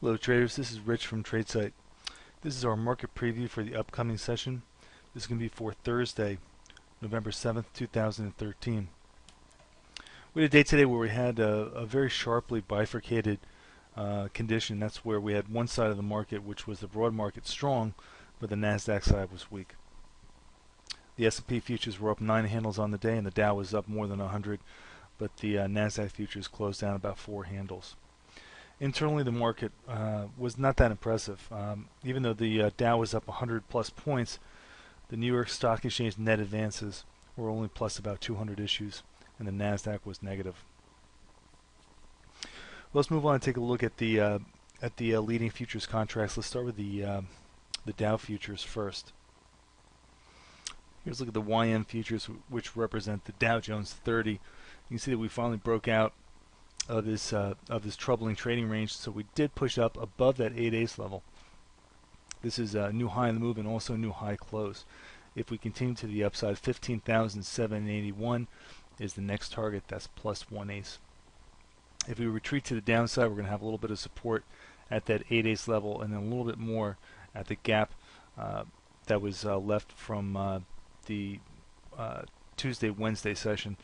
Hello traders, this is Rich from tradesight. This is our market preview for the upcoming session. This is going to be for Thursday, November 7th, 2013. We had a day today where we had a very sharply bifurcated condition. That's where we had one side of the market, which was the broad market, strong, but the NASDAQ side was weak. The S&P futures were up 9 handles on the day, and the Dow was up more than 100, but the NASDAQ futures closed down about 4 handles. Internally, the market was not that impressive. Even though the Dow was up 100 plus points, the New York Stock Exchange net advances were only plus about 200 issues, and the NASDAQ was negative. Let's move on and take a look at the leading futures contracts. Let's start with the Dow futures first. Here's a look at the YM futures, which represent the Dow Jones 30. You can see that we finally broke out of this troubling trading range, so we did push up above that 8 ace level. This is a new high in the move and also a new high close. If we continue to the upside, 15,781 is the next target. That's plus 1 ace. If we retreat to the downside, we're going to have a little bit of support at that 8 ace level, and then a little bit more at the gap that was left from the Tuesday-Wednesday session.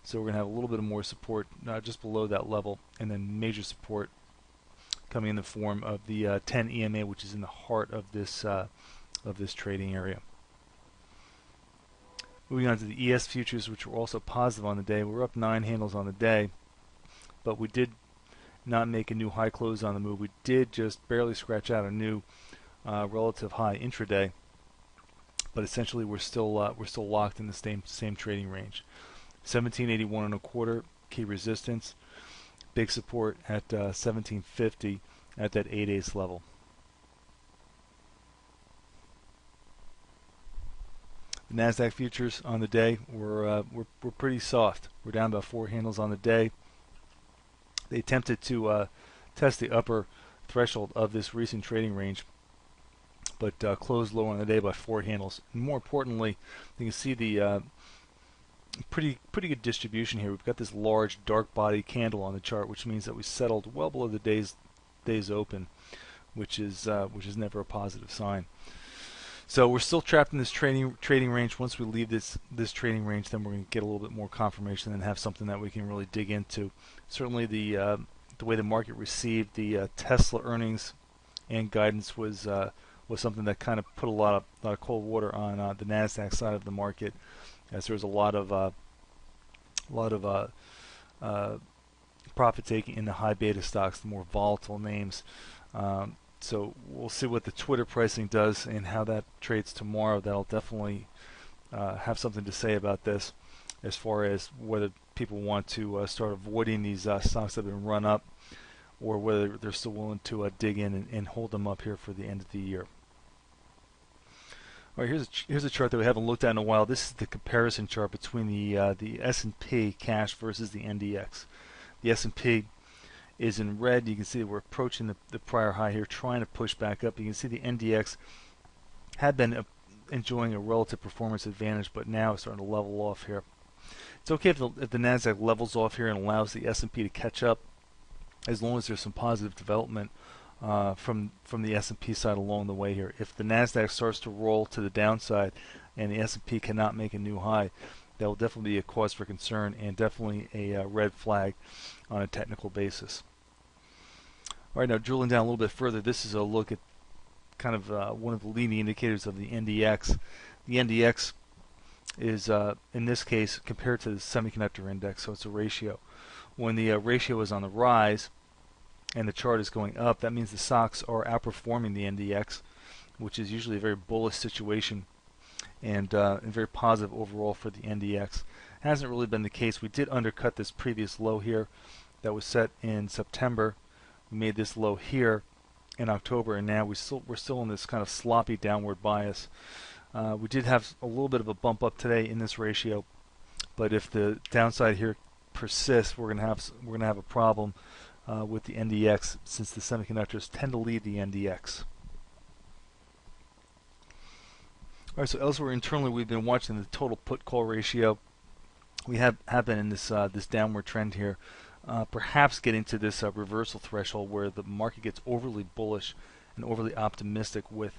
So we're going to have a little bit of more support just below that level, and then major support coming in the form of the 10 EMA, which is in the heart of this trading area. Moving on to the ES futures, which were also positive on the day. We're up 9 handles on the day, but we did not make a new high close on the move. We did just barely scratch out a new relative high intraday, but essentially we're still locked in the same trading range. 1781 and a quarter key resistance, big support at 1750 at that 8 ace level. The NASDAQ futures on the day were pretty soft. We're down about 4 handles on the day. They attempted to test the upper threshold of this recent trading range, but closed lower on the day by 4 handles. And more importantly, you can see the pretty good distribution here. We've got this large dark body candle on the chart, which means that we settled well below the day's open, which is never a positive sign. So we're still trapped in this trading range. Once we leave this trading range, then we're going to get a little bit more confirmation and have something that we can really dig into. Certainly the way the market received the Tesla earnings and guidance was something that kind of put a lot of cold water on the NASDAQ side of the market, as there was a lot of profit taking in the high beta stocks, the more volatile names. So we'll see what the Twitter pricing does and how that trades tomorrow. That'll definitely have something to say about this, as far as whether people want to start avoiding these stocks that have been run up, or whether they're still willing to dig in and hold them up here for the end of the year. All right, here's a chart that we haven't looked at in a while. This is the comparison chart between the S&P cash versus the NDX. The S&P is in red. You can see we're approaching the prior high here, trying to push back up. You can see the NDX had been enjoying a relative performance advantage, but now it's starting to level off here. It's okay if the NASDAQ levels off here and allows the S&P to catch up, as long as there's some positive development from the S&P side along the way here. If the NASDAQ starts to roll to the downside and the S&P cannot make a new high, that will definitely be a cause for concern and definitely a red flag on a technical basis. All right, now drilling down a little bit further, this is a look at kind of one of the leading indicators of the NDX. The NDX is, in this case, compared to the semiconductor index, so it's a ratio. When the ratio is on the rise and the chart is going up, that means the stocks are outperforming the NDX, which is usually a very bullish situation and very positive overall for the NDX. Hasn't really been the case. We did undercut this previous low here that was set in September. We made this low here in October, and now we're still in this kind of sloppy downward bias. We did have a little bit of a bump up today in this ratio, but if the downside here persists, we're gonna have a problem with the NDX, since the semiconductors tend to lead the NDX. All right, so elsewhere internally, we've been watching the total put-call ratio. We have been in this downward trend here. perhaps getting to this reversal threshold where the market gets overly bullish and overly optimistic with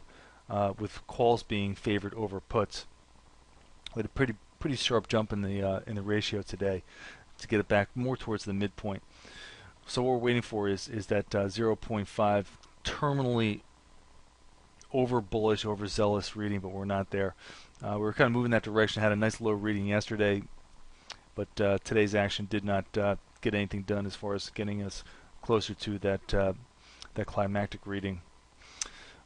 calls being favored over puts. We had a pretty sharp jump in the ratio today to get it back more towards the midpoint. So what we're waiting for is that 0.5 terminally over bullish, overzealous reading, but we're not there. We were kind of moving that direction. Had a nice low reading yesterday, but today's action did not get anything done as far as getting us closer to that climactic reading.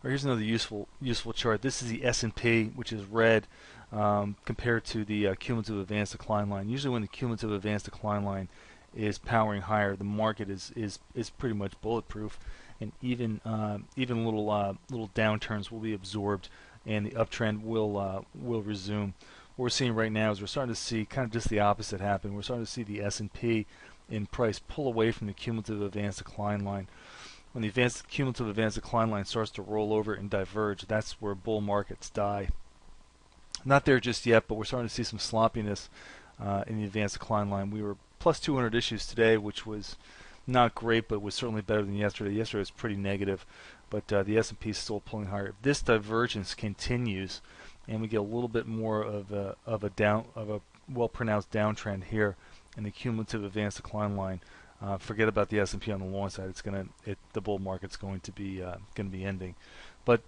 Or here's another useful chart. This is the S&P, which is red, compared to the cumulative advanced decline line. Usually, when the cumulative advanced decline line is powering higher, the market is pretty much bulletproof, and even little downturns will be absorbed, and the uptrend will resume. What we're seeing right now is we're starting to see kind of just the opposite happen. We're starting to see the S&P in price pull away from the cumulative advanced decline line. When the cumulative advanced decline line starts to roll over and diverge, that's where bull markets die. Not there just yet, but we're starting to see some sloppiness in the advanced decline line. We were plus 200 issues today, which was not great, but was certainly better than yesterday. Yesterday was pretty negative, but the S&P is still pulling higher. If this divergence continues, and we get a little bit more of a well-pronounced downtrend here in the cumulative advanced decline line, forget about the S&P on the long side. The bull market's going to be ending, but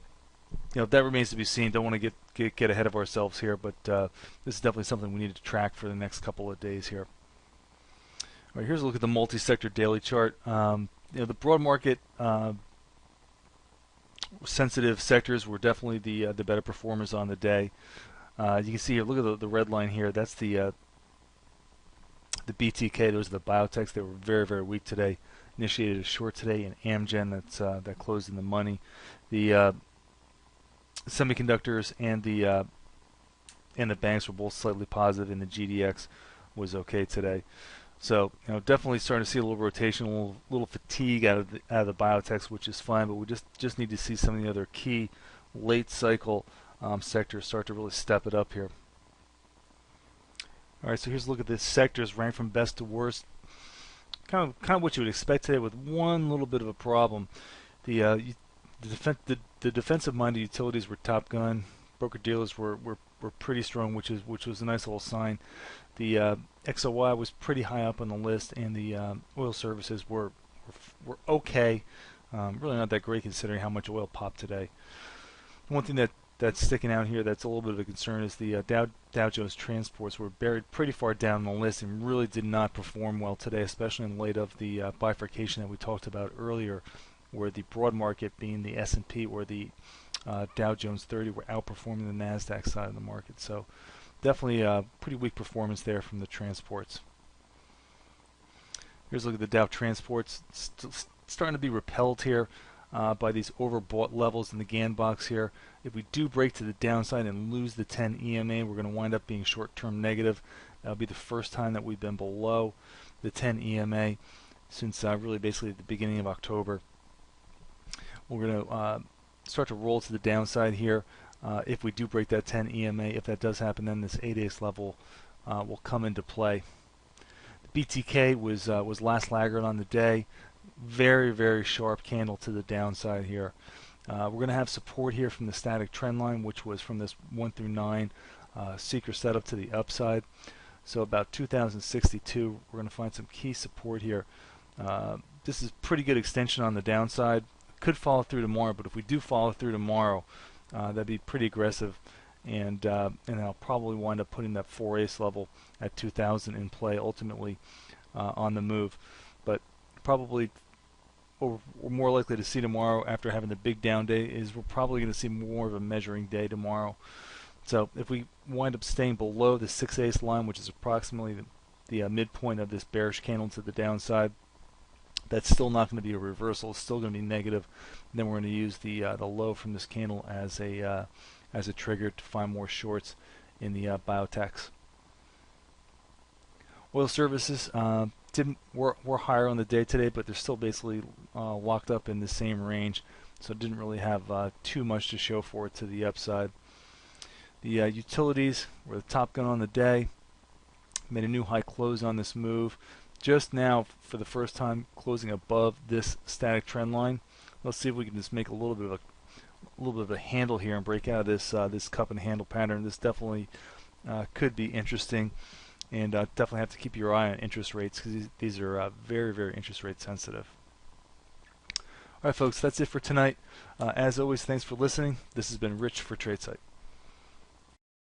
that remains to be seen. Don't want to get ahead of ourselves here, but this is definitely something we need to track for the next couple of days here. All right, here's a look at the multi-sector daily chart. The broad market sensitive sectors were definitely the better performers on the day. You can see here, look at the red line here. That's the BTK. Those are the biotechs. They were very, very weak today. Initiated a short today in Amgen that closed in the money. The semiconductors and the banks were both slightly positive, and the GDX was okay today. So definitely starting to see a little rotation, a little fatigue out of the biotechs, which is fine. But we just need to see some of the other key late cycle sectors start to really step it up here. All right, so here's a look at the sectors ranked from best to worst. Kind of what you would expect today, with one little bit of a problem. The defensive-minded utilities were top gun. Broker dealers were pretty strong, which was a nice little sign. The XOY was pretty high up on the list, and the oil services were okay. Really not that great considering how much oil popped today. One thing that's sticking out here that's a little bit of a concern is the Dow Jones transports were buried pretty far down the list and really did not perform well today, especially in light of the bifurcation that we talked about earlier, where the broad market, being the S&P or the Dow Jones 30, were outperforming the NASDAQ side of the market. So definitely a pretty weak performance there from the transports. Here's a look at the Dow transports. Starting to be repelled here by these overbought levels in the GAN box here. If we do break to the downside and lose the 10 EMA, we're going to wind up being short-term negative. That'll be the first time that we've been below the 10 EMA since really basically the beginning of October. We're going to start to roll to the downside here. If we do break that 10 EMA, if that does happen, then this 8-ace level will come into play. The BTK was last laggard on the day. Very, very sharp candle to the downside here. We're going to have support here from the static trend line, which was from this 1 through 9 seeker setup to the upside. So about 2062, we're going to find some key support here. This is pretty good extension on the downside. Could follow through tomorrow, but if we do follow through tomorrow, that'd be pretty aggressive, and I'll probably wind up putting that 4-ace level at 2000 in play ultimately on the move. But probably what we're more likely to see tomorrow after having the big down day is we're probably going to see more of a measuring day tomorrow. So if we wind up staying below the 6-ace line, which is approximately the midpoint of this bearish candle to the downside, that's still not going to be a reversal. It's still going to be negative. And then we're going to use the low from this candle as a trigger to find more shorts in the biotechs. Oil services were higher on the day today, but they're still basically locked up in the same range, so it didn't really have too much to show for it to the upside. The utilities were the top gun on the day. Made a new high close on this move. just now for the first time closing above this static trend line. Let's see if we can just make a little bit of a handle here and break out of this this cup and handle pattern. This definitely could be interesting, and definitely have to keep your eye on interest rates, because these are very, very interest rate sensitive. All right, folks, that's it for tonight. As always, thanks for listening. This has been Rich for Tradesight.